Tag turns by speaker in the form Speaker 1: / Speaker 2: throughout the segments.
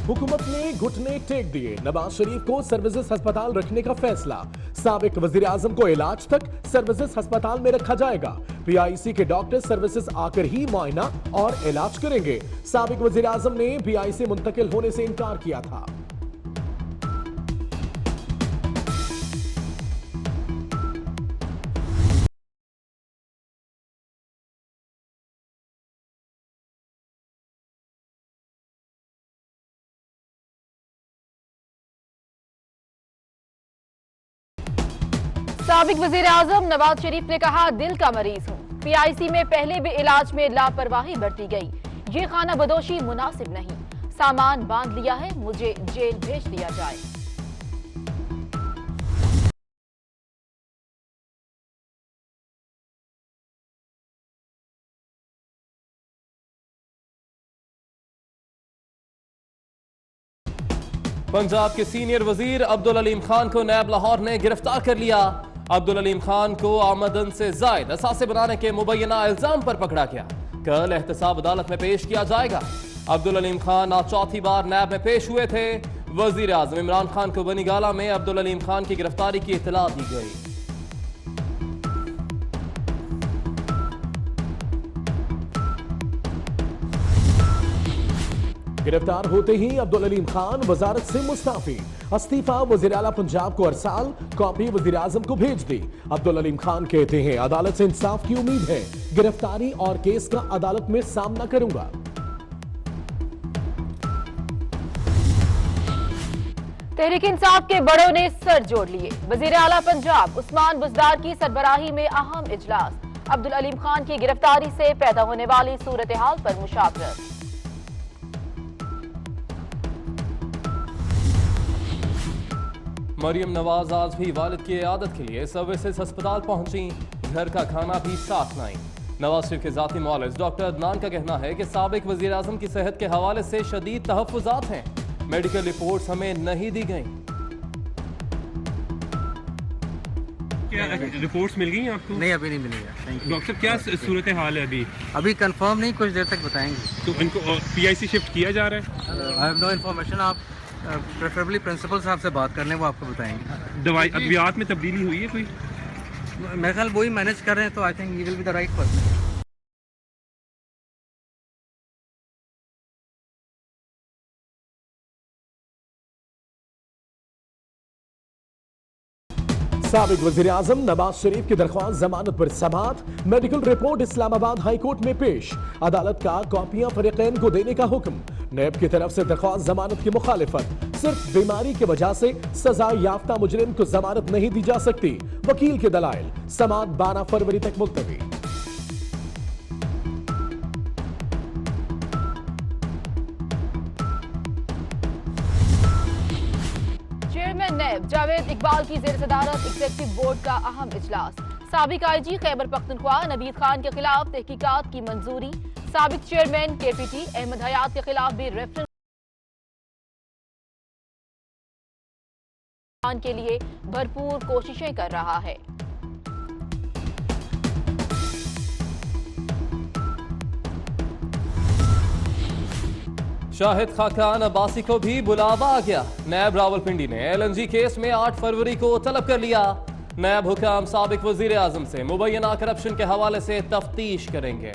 Speaker 1: हुकूमत ने घुटने टेक दिए, नवाज शरीफ को सर्विसेज अस्पताल रखने का फैसला। साबिक वजीर आजम को इलाज तक सर्विसेज अस्पताल में रखा जाएगा। पीआईसी के डॉक्टर सर्विसेज आकर ही मुआयना और इलाज करेंगे। साबिक वजीर आजम ने पीआईसी मुंतकिल होने से इनकार किया था।
Speaker 2: साबिक वजीर आजम नवाज शरीफ ने कहा, दिल का मरीज हूं। पीआईसी में पहले भी इलाज में लापरवाही बरती गई। ये खाना बदोशी मुनासिब नहीं। सामान बांध लिया है, मुझे जेल भेज दिया जाए।
Speaker 3: पंजाब के सीनियर वजीर अब्दुल अलीम खान को नैब लाहौर ने गिरफ्तार कर लिया। अब्दुल अलीम खान को आमदन से जायद असासे बनाने के मुबैना इल्जाम पर पकड़ा गया। कल एहतसाब अदालत में पेश किया जाएगा। अब्दुल अलीम खान आज चौथी बार नैब में पेश हुए थे। वजीर आजम इमरान खान को बनीगाला में अब्दुल अलीम खान की गिरफ्तारी की इत्तला दी गई।
Speaker 1: गिरफ्तार होते ही अब्दुल अलीम खान वजारत से मुस्ताफी। इस्तीफा वजीर आला पंजाब को अरसाल, कॉपी वजीर आजम को भेज दी। अब्दुल अलीम खान कहते हैं, अदालत से इंसाफ की उम्मीद है। गिरफ्तारी और केस का अदालत में सामना करूंगा।
Speaker 2: तहरीक इंसाफ के बड़ों ने सर जोड़ लिए। वजीर आला पंजाब उस्मान बुज़दार की सरबराही में अहम इजलास। अब्दुल अलीम खान की गिरफ्तारी से पैदा होने वाली सूरत हाल पर मुशावरत।
Speaker 3: मरियम नवाज आज भी वालिद की इयादत के लिए सर्विसेज अस्पताल पहुंची। घर का खाना भी साथ लाई। नवाज शरीफ के जाती मुआलिज डॉक्टर अदनान का कहना है कि साबिक वजीर आजम की सेहत के हवाले से शदीद तहफ्फुजात हैं। मेडिकल रिपोर्ट्स हमें नहीं दी गई।
Speaker 4: क्या रिपोर्ट्स मिल गई आपको?
Speaker 5: नहीं, अभी नहीं मिली है।
Speaker 4: डॉक्टर, क्या सूरत हाल है
Speaker 5: अभी कंफर्म नहीं, कुछ देर तक बताएंगे।
Speaker 4: तो इनको पीआईसी शिफ्ट किया जा रहा है?
Speaker 5: I have no information. आप प्रेफरेबली प्रिंसिपल साहब से बात कर लें, वो आपको बताएंगे।
Speaker 4: दवाई अद्वियात में तब्दीली हुई है कोई?
Speaker 5: मेरे ख्याल वही मैनेज कर रहे हैं, तो I think he will be the right person.
Speaker 1: साबिक वजीर आजम नवाज शरीफ की दरख्वास्त जमानत पर समाअत। Medical report Islamabad high court में पेश। अदालत का कॉपियां फरीकैन को देने का हुक्म। नैब की तरफ से दरख्वास्त जमानत की मुखालिफत। सिर्फ बीमारी की वजह से सजा याफ्ता मुजरिम को जमानत नहीं दी जा सकती। वकील के दलाइल। समाअत 12 फरवरी तक मुलतवी।
Speaker 2: चेयरमैन नैब जावेद इकबाल की जेर सदारत एग्जीक्यूटिव बोर्ड का अहम इजलास। साबिक आईजी खैबर पख्तूनख्वा नवीद खान के खिलाफ तहकीकात की मंजूरी। साबिक चेयरमैन केपीटी अहमद हयात के खिलाफ भी रेफरेंस के लिए भरपूर कोशिशें कर रहा है।
Speaker 3: शाहिद खाकान अब्बासी को भी बुलावा आ गया। नैब रावलपिंडी ने एलएनजी केस में 8 फरवरी को तलब कर लिया। नैब हुकाम साबिक वजीर आजम से मुबैना करप्शन के हवाले से तफ्तीश करेंगे।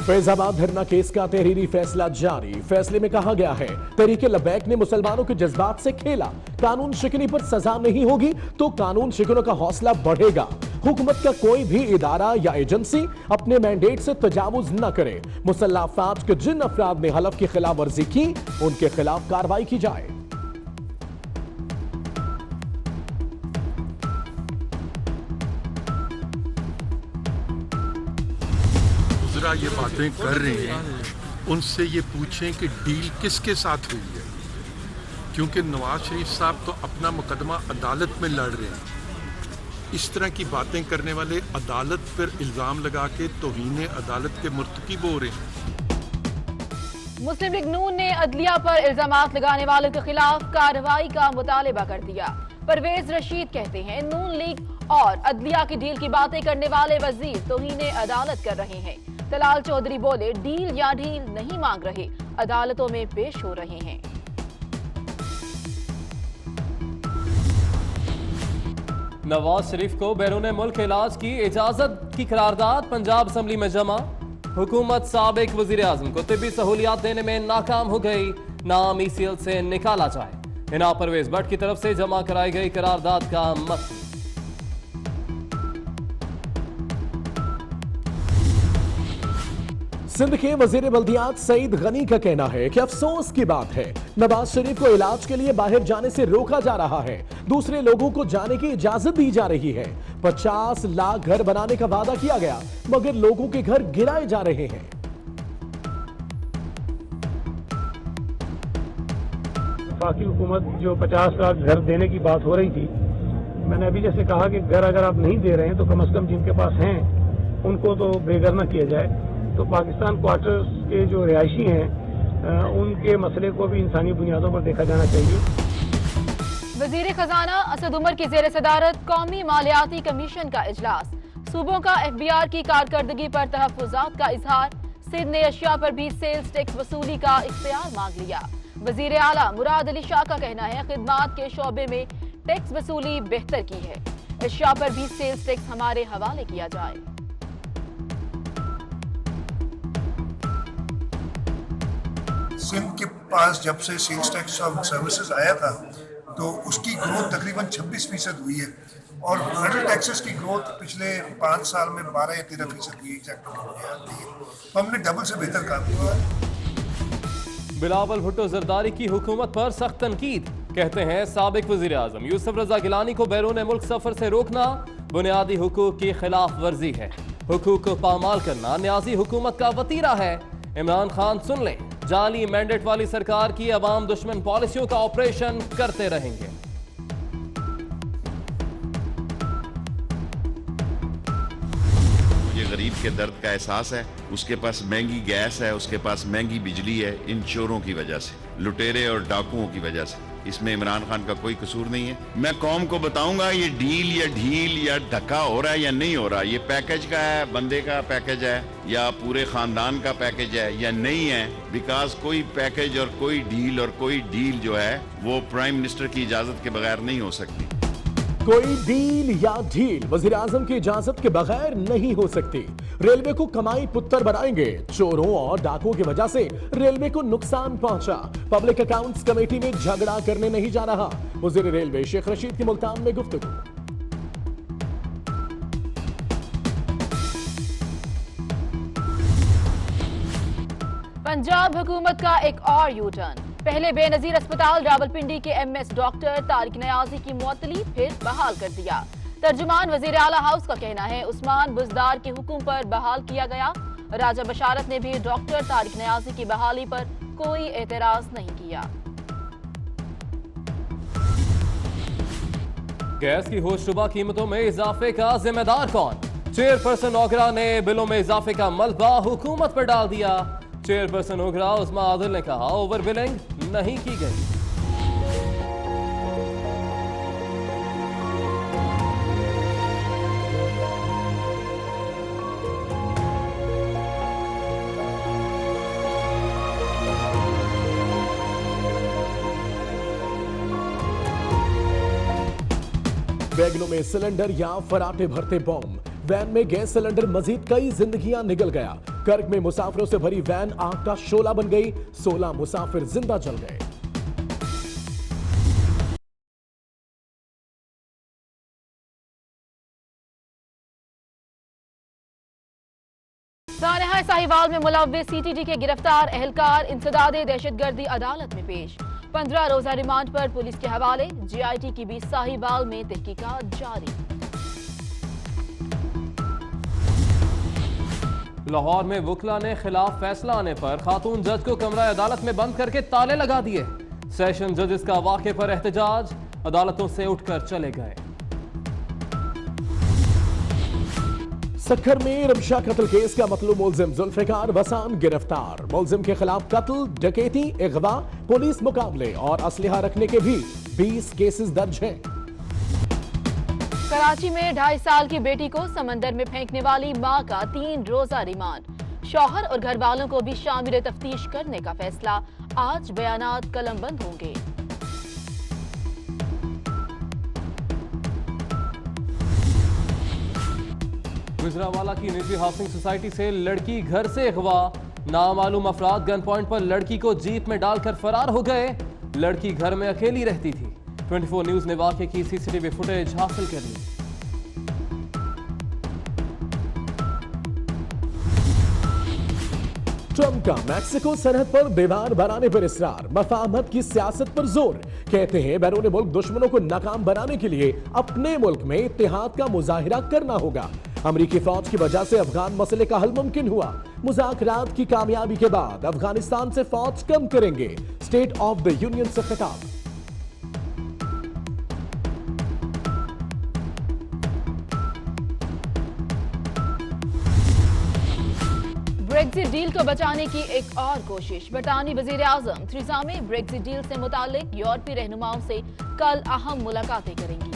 Speaker 1: फैजाबाद धरना केस का तहरीरी फैसला जारी। फैसले में कहा गया है, तहरीके लबैक ने मुसलमानों के जज्बात से खेला। कानून शिकनी पर सजा नहीं होगी तो कानून शिकनों का हौसला बढ़ेगा। हुकूमत का कोई भी इदारा या एजेंसी अपने मैंडेट से तजावुज न करे। मुसल्लह अफराद के जिन अफराद ने हलफ की खिलाफ वर्जी की, उनके खिलाफ कार्रवाई की जाए।
Speaker 6: ये बातें कर रहे हैं, उनसे ये पूछें कि डील किसके साथ हुई है, क्योंकि नवाज शरीफ साहब तो अपना मुकदमा अदालत में लड़ रहे हैं। इस तरह की बातें करने वाले अदालत पर इल्ज़ाम लगा के तौहीन अदालत के मुर्तकिब हो रहे हैं।
Speaker 2: मुस्लिम लीग नून ने अदलिया पर इल्जामात लगाने वालों के खिलाफ कार्रवाई का मुतालबा कर दिया। परवेज रशीद कहते हैं नून लीग और अदलिया की डील की बातें करने वाले वजीर तौहीन अदालत कर रहे हैं। तलाल चौधरी बोले डील या ढील नहीं मांग रहे, अदालतों में पेश हो रहे हैं।
Speaker 3: नवाज शरीफ को बैरून मुल्क इलाज की इजाजत की करारदाद पंजाब असम्बली में जमा। हुकूमत साबिक वजीर आजम को तिब्बी सहूलियात देने में नाकाम हो गई, नाम ECL से निकाला जाए। हिना परवेज भट्ट की तरफ से जमा कराई गई करारदाद का मतलब।
Speaker 1: सिंध के वजीर बल्दियात सईद गनी का कहना है कि अफसोस की बात है नवाज शरीफ को इलाज के लिए बाहर जाने से रोका जा रहा है, दूसरे लोगों को जाने की इजाजत दी जा रही है। 50 लाख घर बनाने का वादा किया गया मगर लोगों के घर गिराए जा रहे हैं।
Speaker 7: वफाकी हुकूमत जो 50 लाख घर देने की बात हो रही थी, मैंने अभी जैसे कहा कि घर अगर आप नहीं दे रहे हैं तो कम से कम जिनके पास हैं उनको तो बेघर न किया जाए। तो पाकिस्तान क्वार्टर्स के जो रिहायशी हैं उनके मसले को भी इंसानी बुनियादों पर देखा जाना चाहिए।
Speaker 2: वजीर खजाना असद उमर की जेर सदारत कौमी मालियाती कमीशन का इजलास। सूबों का FBR की कारकर्दगी पर तहफ्फुजात का इजहार। सिंध ने अशिया पर भी सेल्स टैक्स वसूली का इख्तियार मांग लिया। वजीर आला मुराद अली शाह का कहना है खिदमात के शोबे में टैक्स वसूली बेहतर की है, अशिया पर भी सेल्स टैक्स हमारे हवाले किया जाए।
Speaker 8: सिंध के पास जब से सेल्स टैक्स ऑफ सर्विसेज आया था तो उसकी ग्रोथ तकरीबन 26% हुई है और फेडरल टैक्सेस की ग्रोथ पिछले 5 साल में 12 या 13% हुई है। तो हमने डबल से बेहतर काम किया है।
Speaker 3: बिलावल भुट्टो जरदारी की हुकूमत पर सख्त तनकीद। कहते हैं साबिक वजीर आजम यूसुफ रजा गिलानी को बैरून मुल्क सफर से रोकना बुनियादी हुकूक की खिलाफ वर्जी है। हुकूक को पामाल करना न्याजी हुकूमत का वतीरा है। इमरान खान सुन लें, जाली मैंडेट वाली सरकार की अवाम दुश्मन पॉलिसियों का ऑपरेशन करते रहेंगे।
Speaker 9: मुझे गरीब के दर्द का एहसास है। उसके पास महंगी गैस है, उसके पास महंगी बिजली है, इन चोरों की वजह से, लुटेरे और डाकुओं की वजह से। इसमें इमरान खान का कोई कसूर नहीं है। मैं कौम को बताऊंगा ये डील या ढील या धक्का हो रहा है या नहीं हो रहा, ये पैकेज का है, बंदे का पैकेज है या पूरे खानदान का पैकेज है या नहीं है। बिकॉज कोई पैकेज और कोई डील जो है वो प्राइम मिनिस्टर की इजाजत के बगैर नहीं हो सकती।
Speaker 1: कोई डील या ढील वजीर आजम की इजाजत के बगैर नहीं हो सकती। रेलवे को कमाई पुत्तर बनाएंगे। चोरों और डाकुओं की वजह से रेलवे को नुकसान पहुंचा। पब्लिक अकाउंट्स कमेटी में झगड़ा करने नहीं जा रहा। वजीर रेलवे शेख रशीद की मुल्तान में गुफ्तगू।
Speaker 2: पंजाब हुकूमत का एक और यू टर्न। पहले बेनजीर अस्पताल रावलपिंडी के MS डॉक्टर तारिक नियाजी की मुअत्तली फिर बहाल कर दिया। तर्जुमान वजीर आला हाउस का कहना है उस्मान बुजदार के हुक्म पर बहाल किया गया। राजा बशारत ने भी डॉक्टर तारिक नियाजी की बहाली पर कोई एतराज नहीं किया।
Speaker 3: गैस की होशरुबा कीमतों में इजाफे का जिम्मेदार कौन? चेयरपर्सन ओगरा ने बिलों में इजाफे का मलबा हुकूमत पर डाल दिया। चेयरपर्सन ओगरा उस्मा आदिल ने कहा ओवर बिलिंग नहीं की गई।
Speaker 1: बैगनों में सिलेंडर या फराटे भरते बॉम्ब। वैन में गैस सिलेंडर मजीद कई जिंदगियां निगल गया। कर्क में मुसाफिरों से भरी वैन आग का शोला बन गई। 16 मुसाफिर जिंदा जल गए।
Speaker 2: सानहा साहिवाल में मुलव्विस CTT के गिरफ्तार एहलकार इंसदादे दहशतगर्दी अदालत में पेश। 15 रोजा रिमांड पर पुलिस के हवाले। GIT की भी साहिवाल में तहकीकात जारी।
Speaker 3: लाहौर में वकला ने खिलाफ फैसला आने पर खातून जज को कमरा अदालत में बंद करके ताले लगा दिए। सेशन जजेस का वाक़े पर एहतजाज, अदालतों से उठकर चले गए।
Speaker 1: सक्खर में रमशा कत्ल केस का मतलूब मुलजिम जुल्फिकार वसान गिरफ्तार। मुलजिम के खिलाफ कत्ल, डकैती, अगवा, पुलिस मुकाबले और असलहा रखने के भी 20 केसेस दर्ज हैं।
Speaker 2: कराची में 2.5 साल की बेटी को समंदर में फेंकने वाली मां का 3 रोजा रिमांड। शौहर और घर वालों को भी शामिल तफ्तीश करने का फैसला। आज बयानात कलमबंद होंगे।
Speaker 3: गुजरावाला की निजी हाउसिंग सोसाइटी से लड़की घर से अगवा। नामालूम अफराद गन पॉइंट पर लड़की को जीप में डालकर फरार हो गए। लड़की घर में अकेली रहती थी। 24 न्यूज ने वाकये की सीसीटीवी फुटेज हासिल कर ली।
Speaker 1: ट्रंप का मैक्सिको सरहद पर दीवार बनाने पर इसरार, मफाहमत की सियासत पर जोर। कहते हैं बैरून मुल्क दुश्मनों को नाकाम बनाने के लिए अपने मुल्क में इत्तेहाद का मुजाहिरा करना होगा। अमरीकी फौज की वजह से अफगान मसले का हल मुमकिन हुआ। मुज़ाकरात की कामयाबी के बाद अफगानिस्तान से फौज कम करेंगे। स्टेट ऑफ द यूनियन से खिताब।
Speaker 2: ब्रेक्जिट डील को बचाने की एक और कोशिश। बरतानी वजीर आजम थ्रीसा में ब्रेक्जिट डील से मुतालिक यूरोपीय रहनुमाओं से कल अहम मुलाकातें करेंगी।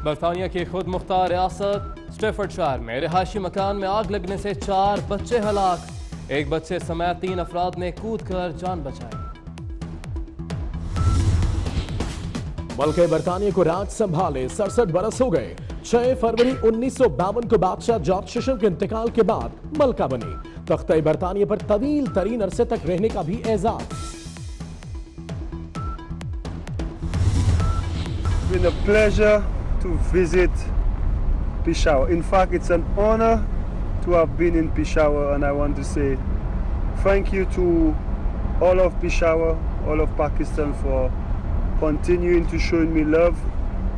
Speaker 3: बरतानिया की खुद मुख्तार रियासत स्टेफर्डशायर में रिहायशी मकान में आग लगने से 4 बच्चे हलाक। एक बच्चे समेत 3 अफराद ने कूदकर जान बचाई।
Speaker 1: मुल्क बरतानिया को राज संभाले 67 बरस हो गए। 6 फरवरी 1952 को बादशाह जॉर्ज शिशम के इंतकाल के बाद मलका बनी। तख्ते बरतानिया पर तवील तरीन अरसे तक रहने का भी Ejaz.
Speaker 10: It's been a pleasure to visit Peshawar. In fact, it's an honor to have been in Peshawar, and I want to say thank you to all of Peshawar, all of Pakistan for continuing to show me love,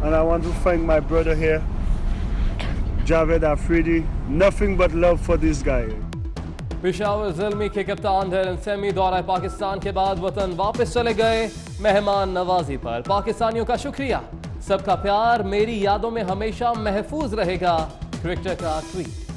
Speaker 10: and I want to thank my brother here, Javed Afridi. Nothing but love for this guy.
Speaker 3: Peshawar Zalmi के कप्तान धैरन Sami दौरा पाकिस्तान के बाद वतन वापस चले गए। मेहमान नवाजी पर पाकिस्तानियों का शुक्रिया। सबका प्यार मेरी यादों में हमेशा महफूज रहेगा। क्रिकेटर का ट्वीट।